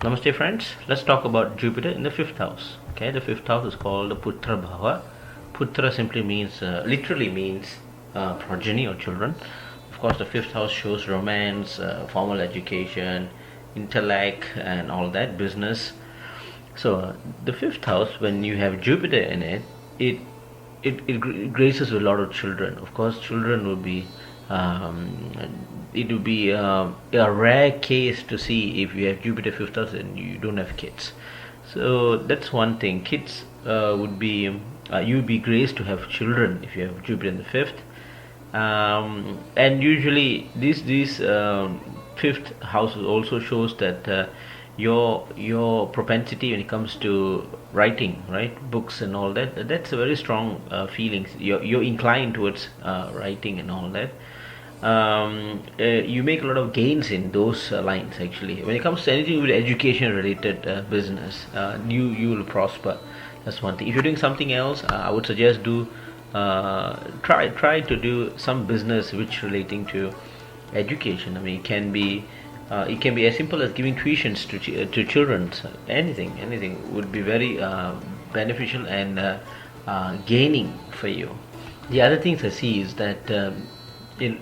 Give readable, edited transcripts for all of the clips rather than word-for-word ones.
Namaste friends, let's talk about Jupiter in the fifth house. Okay, the fifth house is called the Putra Bhava. Putra simply means, literally means progeny or children. Of course, the fifth house shows romance, formal education, intellect, and all that business. So, the fifth house, when you have Jupiter in it, it it graces a lot of children. Of course, children will be it would be a rare case to see if you have Jupiter fifth house and you don't have kids. So that's one thing. Kids would be you would be graced to have children if you have Jupiter in the fifth. And usually this fifth house also shows that your propensity when it comes to writing, right, books and all that, that's a very strong feelings. You're inclined towards writing and all that. You make a lot of gains in those lines. Actually, when it comes to anything with education related business, you will prosper. That's one thing. If you're doing something else, I would suggest do try to do some business which relating to education. I mean, it can be as simple as giving tuitions to children. So anything would be very beneficial and gaining for you. The other things I see is that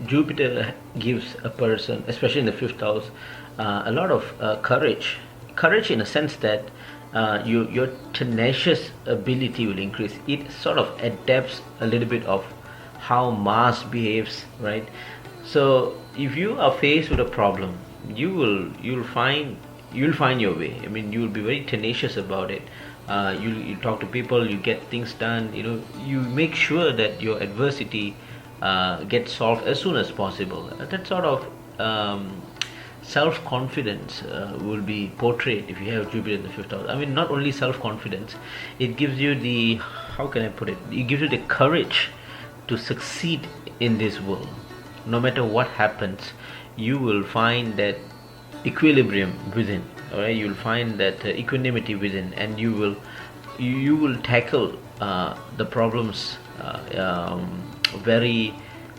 Jupiter gives a person, especially in the fifth house, a lot of courage. Courage in a sense that your tenacious ability will increase. It sort of adapts a little bit of how Mars behaves, right? So if you are faced with a problem, you'll find your way. I mean, you'll be very tenacious about it. You talk to people, you get things done. You make sure that your adversity gets solved as soon as possible. That sort of self-confidence will be portrayed if you have Jupiter in the fifth house. I mean, not only self-confidence, it gives you the, how can I put it? It gives you the courage to succeed in this world. No matter what happens, you will find that equilibrium within. All right, you will find that equanimity within, and you will tackle the problems very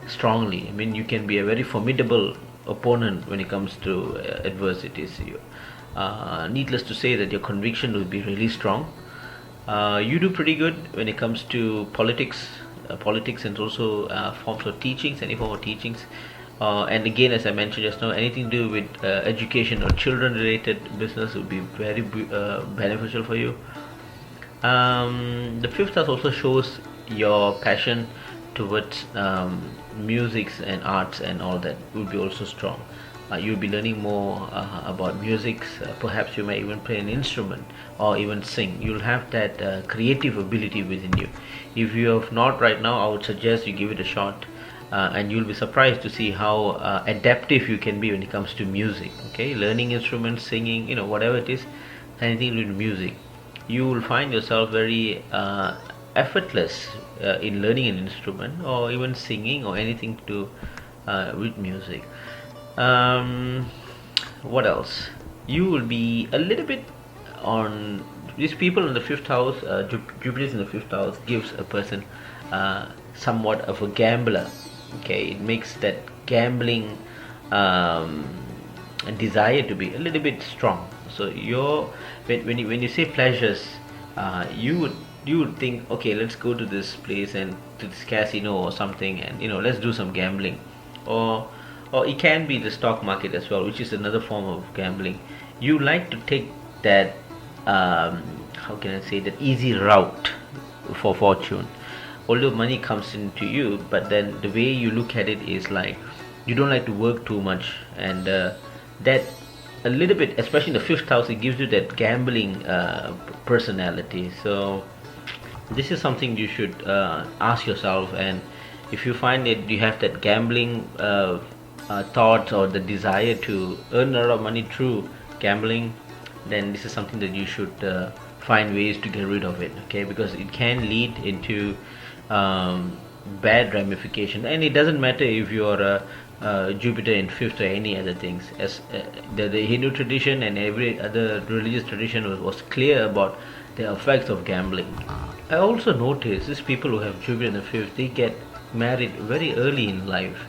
strongly. I mean, you can be a very formidable opponent when it comes to adversities. Needless to say that your conviction will be really strong. You do pretty good when it comes to politics and also forms of teachings, any form of teachings. And again, as I mentioned just now, anything to do with education or children related business would be very beneficial for you. The fifth house also shows your passion towards musics and arts and all that will be also strong. You'll be learning more about music. Perhaps you may even play an instrument or even sing. You'll have that creative ability within you. If you have not right now, I would suggest you give it a shot, and you'll be surprised to see how adaptive you can be when it comes to music. Okay, learning instruments, singing, whatever it is, anything with music, you will find yourself very effortless in learning an instrument or even singing or anything to do with music. What else? You will be a little bit on these people in the fifth house. Jupiter in the fifth house gives a person somewhat of a gambler. Okay, it makes that gambling desire to be a little bit strong. So when you say pleasures, you would think, okay, let's go to this place and to this casino or something, and let's do some gambling, or it can be the stock market as well, which is another form of gambling. You like to take that how can I say, that easy route for fortune. Although money comes into you, but then the way you look at it is like you don't like to work too much, and that a little bit, especially in the fifth house, it gives you that gambling personality. So this is something you should ask yourself, and if you find that you have that gambling thoughts or the desire to earn a lot of money through gambling, then this is something that you should find ways to get rid of it. Okay, because it can lead into bad ramification, and it doesn't matter if you are Jupiter in fifth or any other things. As the Hindu tradition and every other religious tradition was clear about the effects of gambling. I also notice these people who have Jupiter in the fifth, they get married very early in life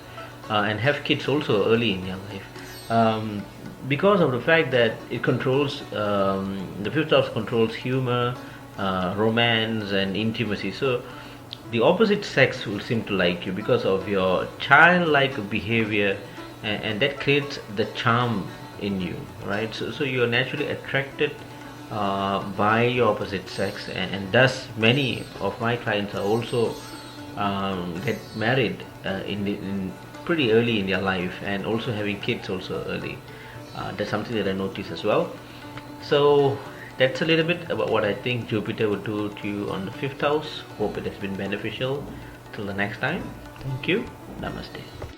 and have kids also early in their life. um, because of the fact that it controls the fifth house controls humor, romance, and intimacy. So the opposite sex will seem to like you because of your childlike behavior, and that creates the charm in you, right? So you're naturally attracted by your opposite sex, and thus many of my clients are also get married in pretty early in their life, and also having kids also early. That's something that I notice as well. So that's a little bit about what I think Jupiter would do to you on the fifth house. Hope it has been beneficial. Till the next time, thank you. Namaste.